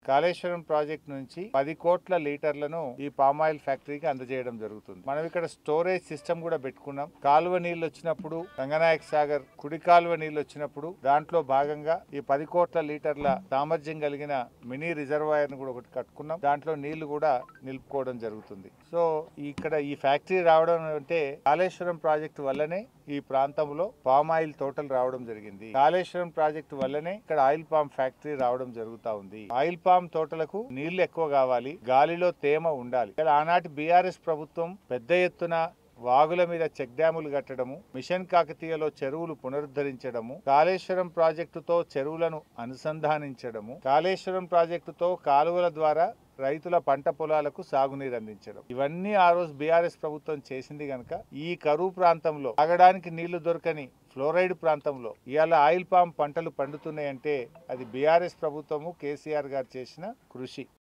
Kaleshwaram project నుంచి 10 కోట్ల లీటర్లను ఈ పామాయిల్ ఫ్యాక్టరీకి అందజేయడం జరుగుతుంది. మనం ఇక్కడ స్టోరేజ్ సిస్టమ్ కూడా పెట్టుకున్నాం. కాలువ నీళ్లు వచ్చినప్పుడు రంగనాయక సాగర్ కుడి కాలువ నీళ్లు వచ్చినప్పుడు దాంట్లో భాగంగా ఈ 10 కోట్ల లీటర్ల సామర్థ్యం కలిగిన మినీ రిజర్వాయర్ ను కూడా ఒకటి కట్టుకున్నాం. దాంట్లో నీళ్లు కూడా నిలుపుకోవడం జరుగుతుంది. సో ఇక్కడ ఈ ఫ్యాక్టరీ రావడం అంటే కాళేశ్వరం ప్రాజెక్టు వల్లనే ఈ ప్రాంతంలో పామ్ ఆయిల్ తోటలు రావడం జరిగింది. కాళేశ్వరం ప్రాజెక్టు వల్లనే ఇక్కడ ఆయిల్ పామ్ ఫ్యాక్టరీ రావడం జరుగుతా ఉంది. ఆయిల్ పామ్ తోటలకు నీళ్లు ఎక్కువ కావాలి, గాలిలో తేమ ఉండాలి. ఆనాటి బీఆర్ఎస్ ప్రభుత్వం పెద్ద ఎత్తున వాగుల మీద చెక్ డ్యాములు కట్టడము, మిషన్ కాకతీయలో చెరువులు పునరుద్ధరించడము, కాళేశ్వరం ప్రాజెక్టుతో చెరువులను అనుసంధానించడము, కాళేశ్వరం ప్రాజెక్టుతో కాలువల ద్వారా రైతుల పంట పొలాలకు సాగునీరు అందించడం, ఇవన్నీ ఆ రోజు బీఆర్ఎస్ ప్రభుత్వం చేసింది కనుక ఈ కరువు ప్రాంతంలో తాగడానికి నీళ్లు దొరకని ఫ్లోరైడ్ ప్రాంతంలో ఇవాళ ఆయిల్ పామ్ పంటలు పండుతున్నాయంటే అది బీఆర్ఎస్ ప్రభుత్వము కేసీఆర్ గారు చేసిన కృషి.